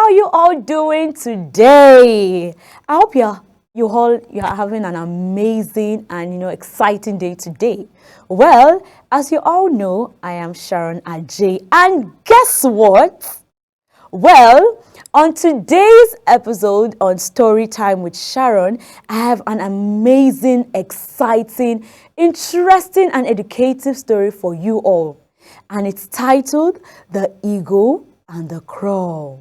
are you all doing today? I hope you're having an amazing and exciting day today. Well, as you all know, I am Sharon Ajay, and guess what? Well, on today's episode on Story Time with Sharon, I have an amazing, exciting, interesting, and educative story for you all. And it's titled The Eagle and the Crow.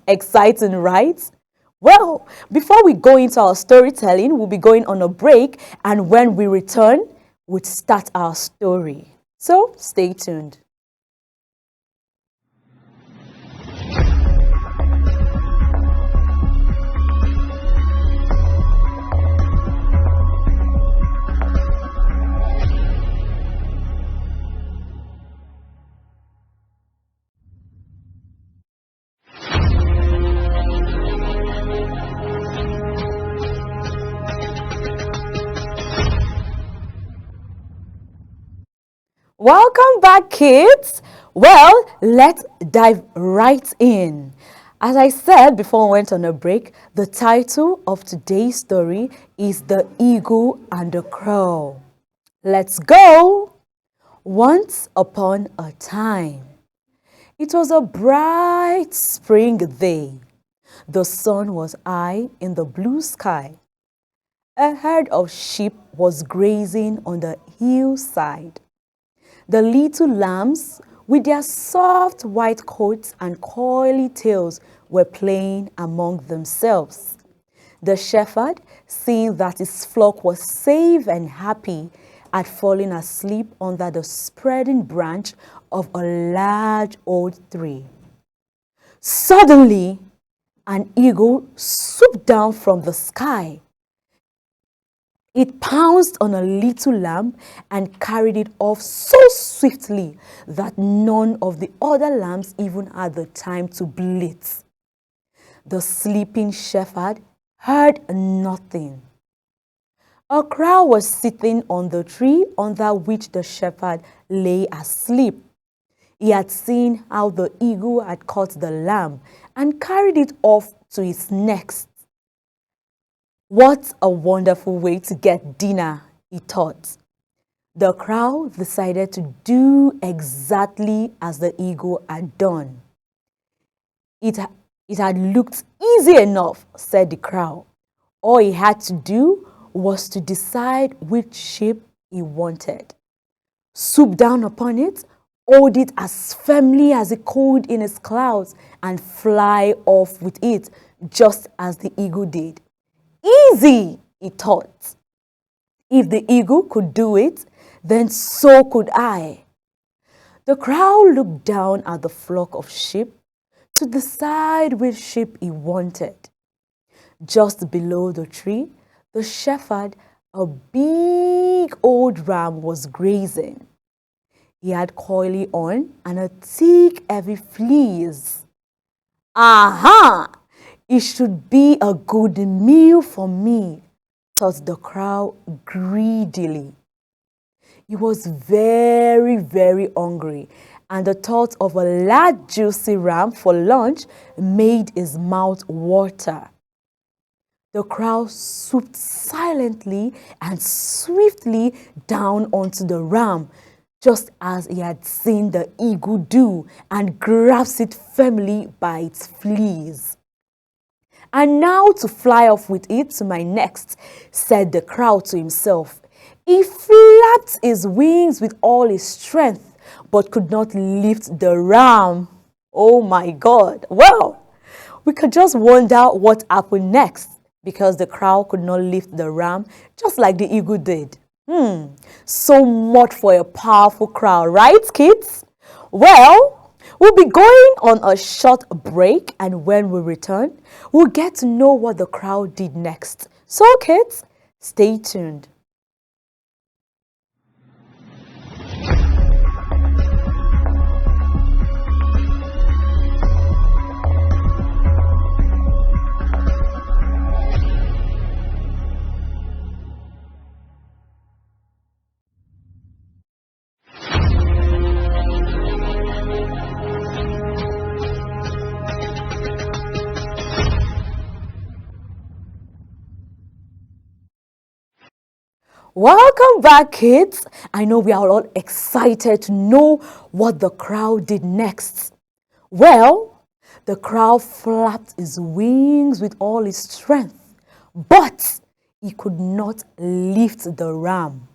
Exciting, right? Well, before we go into our storytelling, we'll be going on a break, and when we return, we'll start our story. So stay tuned. Welcome back, kids. Well, let's dive right in. As I said before we went on a break, the title of today's story is The Eagle and the Crow. Let's go! Once upon a time, it was a bright spring day. The sun was high in the blue sky. A herd of sheep was grazing on the hillside. The little lambs, with their soft white coats and curly tails, were playing among themselves. The shepherd, seeing that his flock was safe and happy, had fallen asleep under the spreading branch of a large old tree. Suddenly, an eagle swooped down from the sky. It pounced on a little lamb and carried it off so swiftly that none of the other lambs even had the time to bleat. The sleeping shepherd heard nothing. A crow was sitting on the tree under which the shepherd lay asleep. He had seen how the eagle had caught the lamb and carried it off to its nest. What a wonderful way to get dinner, he thought. The crow decided to do exactly as the eagle had done. It had looked easy enough, said the crow. All he had to do was to decide which sheep he wanted. Swoop down upon it, hold it as firmly as he could in his claws, and fly off with it, just as the eagle did. Easy, he thought. If the eagle could do it, then so could I. The crow looked down at the flock of sheep to decide which sheep he wanted. Just below the tree, the shepherd, a big old ram, was grazing. He had coily on and a thick, heavy fleece. Aha! It should be a good meal for me, thought the crow greedily. He was very, very hungry, and the thought of a large juicy ram for lunch made his mouth water. The crow swooped silently and swiftly down onto the ram, just as he had seen the eagle do, and grabs it firmly by its fleece. And now to fly off with it to my nest, said the crow to himself. He flapped his wings with all his strength, but could not lift the ram. Oh my God. Well, we could just wonder what happened next, because the crow could not lift the ram just like the eagle did. So much for a powerful crow, right, kids? Well, we'll be going on a short break, and when we return, we'll get to know what the crow did next. So, kids, stay tuned. Welcome back, kids. I know we are all excited to know what the crow did next. Well, the crow flapped his wings with all his strength, but he could not lift the ram.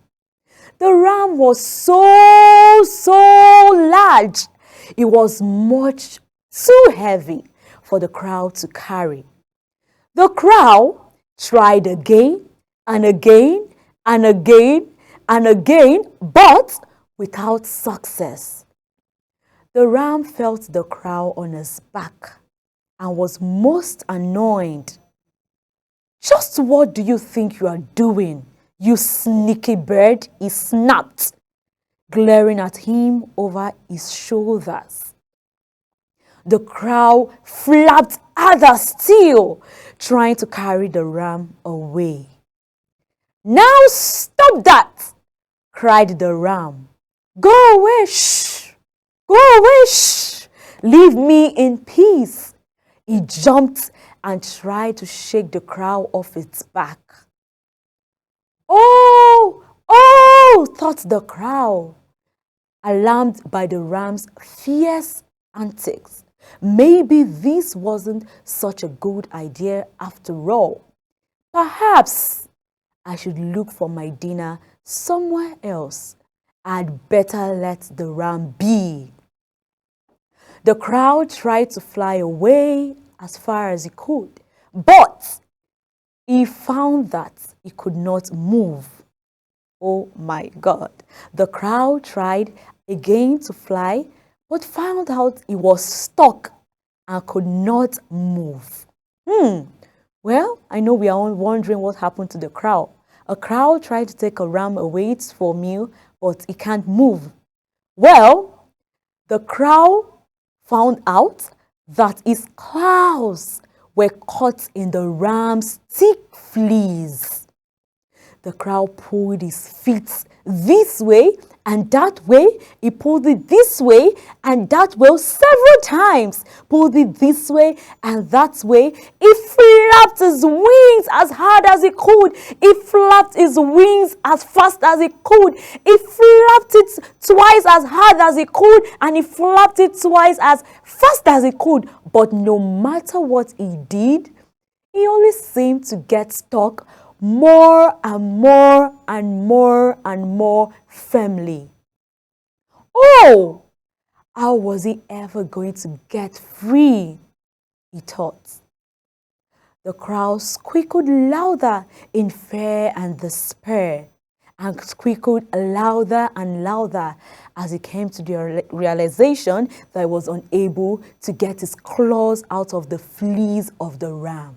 The ram was so large. It was much too heavy for the crow to carry. The crow tried again and again and again and again, but without success. The ram felt the crow on his back and was most annoyed. "Just what do you think you are doing, you sneaky bird?" he snapped, glaring at him over his shoulders. The crow flapped harder still, trying to carry the ram away. "Now stop that!" cried the ram. "Go away, shh! Go away, shh! Leave me in peace!" He jumped and tried to shake the crow off its back. "Oh, oh!" thought the crow, alarmed by the ram's fierce antics. Maybe this wasn't such a good idea after all. Perhaps I should look for my dinner somewhere else. I'd better let the ram be. The crow tried to fly away as far as he could, but he found that he could not move. Oh my God. The crow tried again to fly, but found out he was stuck and could not move. Well, I know we are all wondering what happened to the crow. A crow tried to take a ram away for a meal, but it can't move. Well, the crow found out that his claws were caught in the ram's thick fleas. The crow pulled his feet this way and that way. He pulled it this way and that way several times. Pulled it this way and that way. He flapped his wings as hard as he could. He flapped his wings as fast as he could. He flapped it twice as hard as he could, and he flapped it twice as fast as he could. But no matter what he did, he always seemed to get stuck more and more and more and more firmly. Oh, how was he ever going to get free? He thought. The crow squeaked louder in fear and despair, and squeaked louder and louder as he came to the realization that he was unable to get his claws out of the fleas of the ram.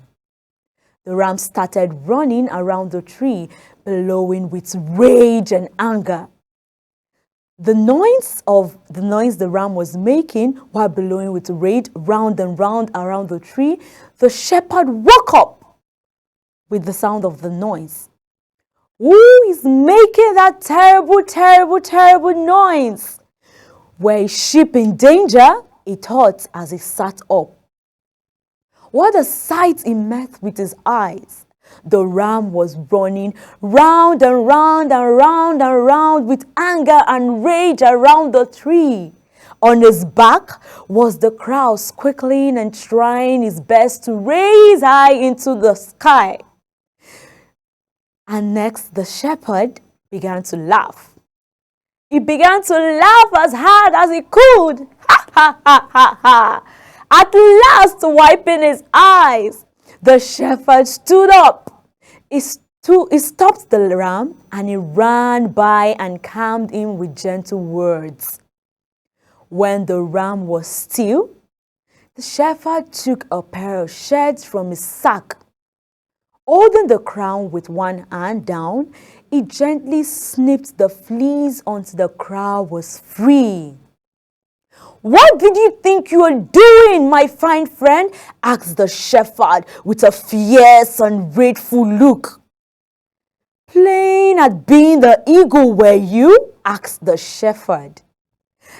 The ram started running around the tree, bellowing with rage and anger. The noise the ram was making while bellowing with rage round and round around the tree, the shepherd woke up with the sound of the noise. Who is making that terrible, terrible, terrible noise? Were his sheep in danger? He thought as he sat up. What a sight he met with his eyes! The ram was running round and round and round and round with anger and rage around the tree. On his back was the crow squealing and trying his best to raise high into the sky. And next the shepherd began to laugh. He began to laugh as hard as he could. Ha ha ha ha ha! At last, wiping his eyes, the shepherd stood up. He stopped the ram and he ran by and calmed him with gentle words. When the ram was still, the shepherd took a pair of shears from his sack. Holding the crown with one hand down, he gently snipped the fleas until the crow was free. "What did you think you were doing, my fine friend?" asked the shepherd with a fierce and rageful look. "Playing at being the eagle, were you?" asked the shepherd.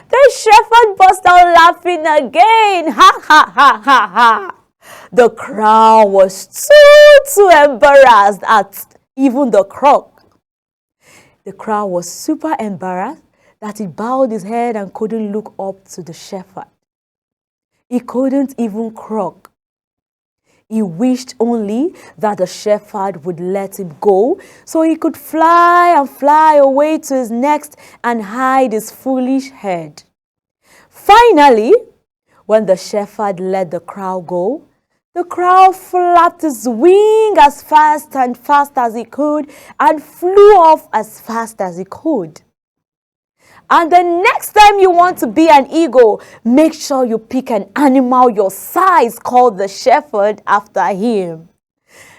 The shepherd burst out laughing again. Ha ha ha ha ha! The crow was too embarrassed at even the croak. The crow was super embarrassed that he bowed his head and couldn't look up to the shepherd. He couldn't even croak. He wished only that the shepherd would let him go so he could fly and fly away to his nest and hide his foolish head. Finally, when the shepherd let the crow go, the crow flapped his wing as fast as he could and flew off as fast as he could. And the next time you want to be an eagle, make sure you pick an animal your size, called the shepherd after him.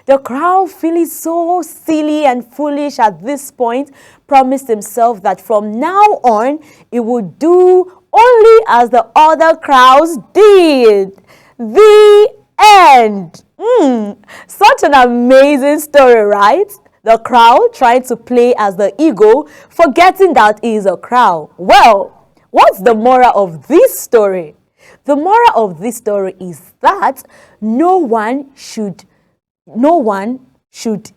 The crow, feeling so silly and foolish at this point, promised himself that from now on, he would do only as the other crows did. The end. Such an amazing story, right? The crow trying to play as the eagle, forgetting that he is a crow. Well, what's the moral of this story? The moral of this story is that no one should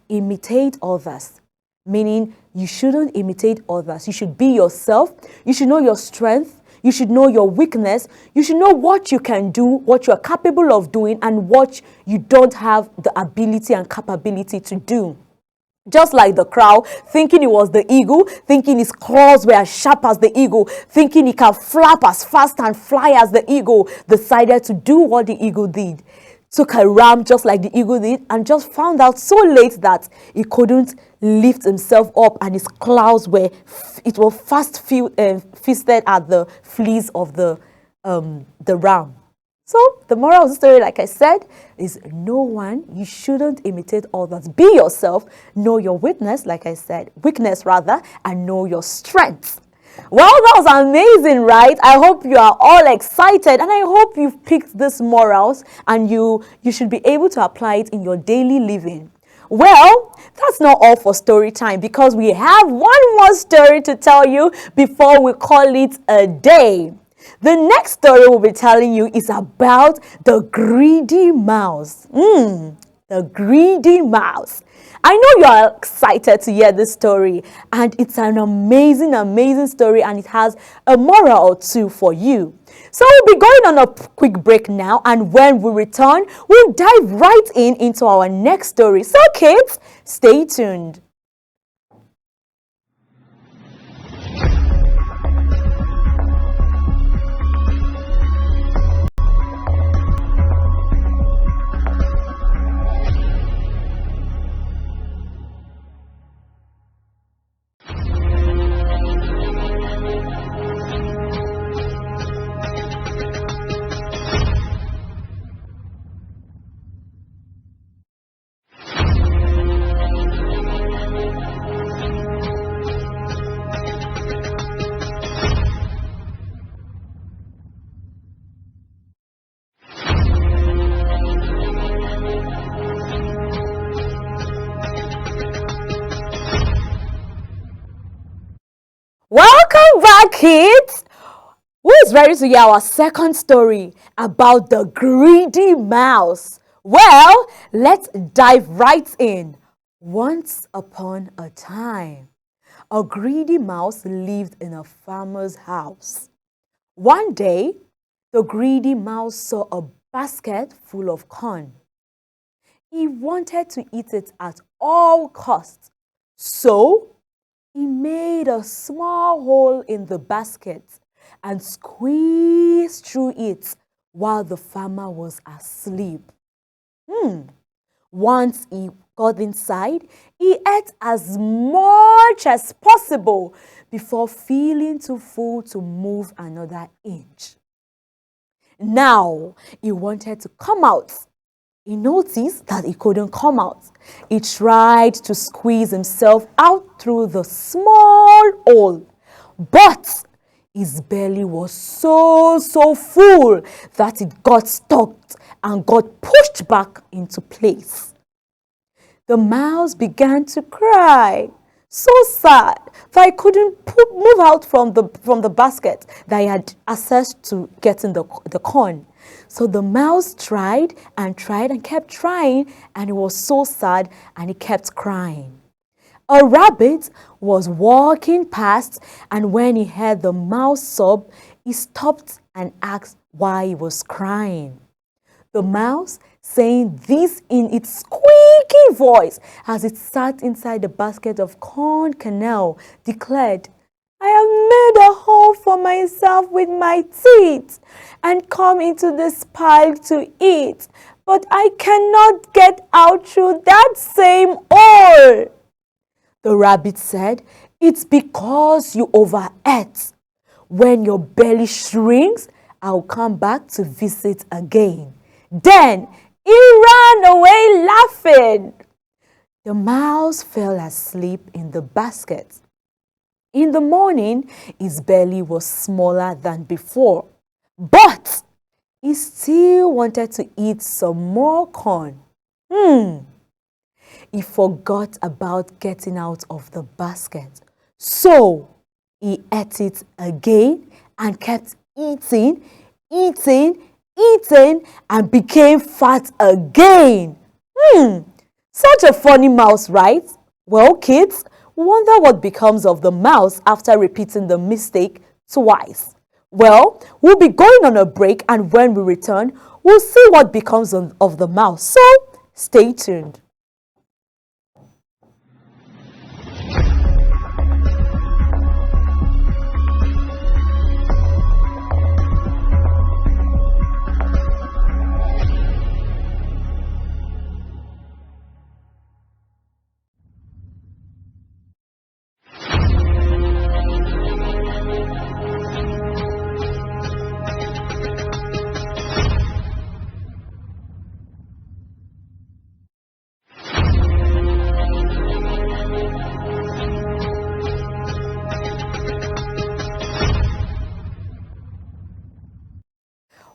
imitate others. Meaning, you shouldn't imitate others. You should be yourself. You should know your strength. You should know your weakness. You should know what you can do, what you are capable of doing, and what you don't have the ability and capability to do. Just like the crow, thinking he was the eagle, thinking his claws were as sharp as the eagle, thinking he can flap as fast and fly as the eagle, decided to do what the eagle did. Took a ram just like the eagle did and just found out so late that he couldn't lift himself up and his claws were fast feasted at the fleas of the ram. So the moral of the story, like I said, is you shouldn't imitate others. Be yourself, know your weakness, and know your strength. Well, that was amazing, right? I hope you are all excited and I hope you've picked these morals and you should be able to apply it in your daily living. Well, that's not all for story time because we have one more story to tell you before we call it a day. The next story we'll be telling you is about the greedy mouse. The greedy mouse. I know you are excited to hear this story, and it's an amazing, amazing story, and it has a moral or two for you. So we'll be going on a quick break now, and when we return, we'll dive right into our next story. So kids, stay tuned. Welcome back, kids! Who is ready to hear our second story about the greedy mouse? Well, let's dive right in. Once upon a time, a greedy mouse lived in a farmer's house. One day, the greedy mouse saw a basket full of corn. He wanted to eat it at all costs, so he made a small hole in the basket and squeezed through it while the farmer was asleep. Once he got inside, he ate as much as possible before feeling too full to move another inch. Now, he wanted to come out. He noticed that he couldn't come out. He tried to squeeze himself out through the small hole, but his belly was so full that it got stuck and got pushed back into place. The mouse began to cry, so sad that he couldn't move out from the basket that he had access to getting the corn. So the mouse tried and kept trying, and he was so sad and he kept crying. A rabbit was walking past, and when he heard the mouse sob, he stopped and asked why he was crying. The mouse, saying this in its squeaky voice as it sat inside the basket of corn kernel, declared, "I have made a hole for myself with my teeth and come into this pile to eat, but I cannot get out through that same hole." The rabbit said, "It's because you overate. When your belly shrinks, I'll come back to visit again." Then he ran away laughing. The mouse fell asleep in the basket. In the morning, his belly was smaller than before, but he still wanted to eat some more corn. He forgot about getting out of the basket, so he ate it again and kept eating, and became fat again. Such a funny mouse, right? Well, kids, wonder what becomes of the mouse after repeating the mistake twice. Well, we'll be going on a break, and when we return, we'll see what becomes of the mouse. So, stay tuned.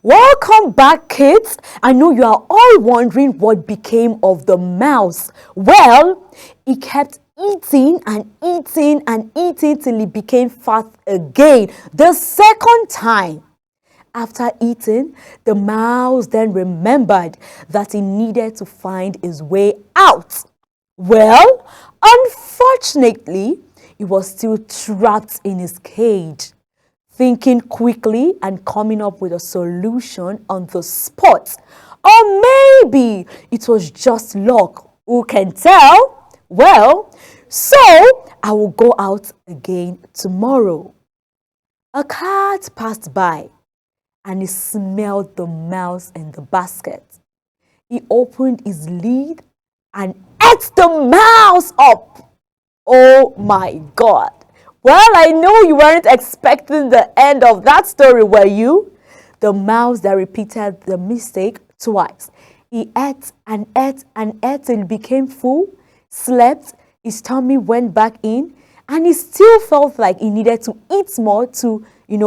Welcome back, kids. I know you are all wondering what became of the mouse. Well, he kept eating till he became fat again, the second time. After eating, the mouse then remembered that he needed to find his way out. Well, unfortunately, he was still trapped in his cage. Thinking quickly and coming up with a solution on the spot. Or maybe it was just luck. Who can tell? Well, so I will go out again tomorrow. A cat passed by and he smelled the mouse in the basket. He opened his lid and ate the mouse up. Oh my God. Well, I know you weren't expecting the end of that story, were you? The mouse that repeated the mistake twice. He ate till he became full, slept, his tummy went back in, and he still felt like he needed to eat more to,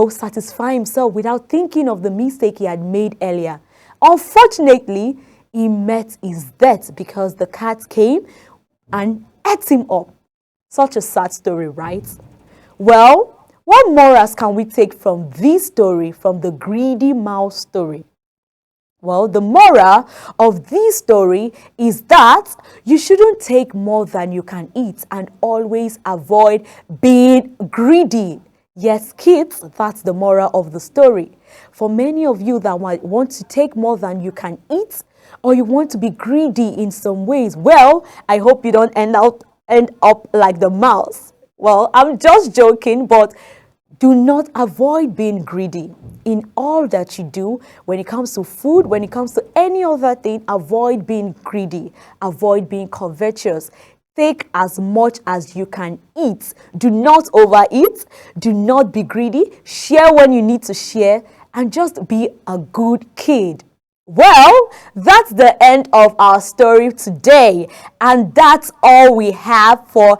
satisfy himself without thinking of the mistake he had made earlier. Unfortunately, he met his death because the cat came and ate him up. Such a sad story, right? Well, what morals can we take from this story, from the greedy mouse story? Well, the moral of this story is that you shouldn't take more than you can eat and always avoid being greedy. Yes, kids, that's the moral of the story. For many of you that might want to take more than you can eat, or you want to be greedy in some ways, well, I hope you don't end up like the mouse. Well, I'm just joking, but do not avoid being greedy in all that you do. When it comes to food, when it comes to any other thing, avoid being greedy, avoid being covetous. Take as much as you can eat. Do not overeat. Do not be greedy. Share when you need to share, and just be a good kid. Well, that's the end of our story today, and that's all we have for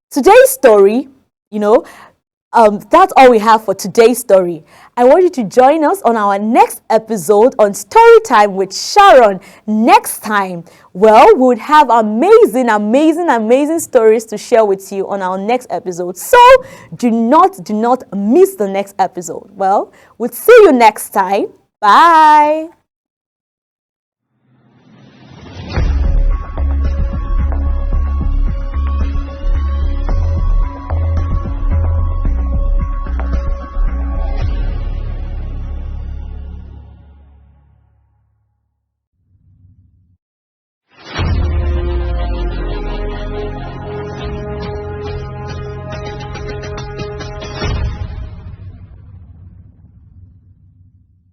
today's story. That's all we have for today's story. I want you to join us on our next episode on Story Time with Sharon next time. Well, we would have amazing stories to share with you on our next episode. So do not miss the next episode. Well, we'll see you next time. Bye.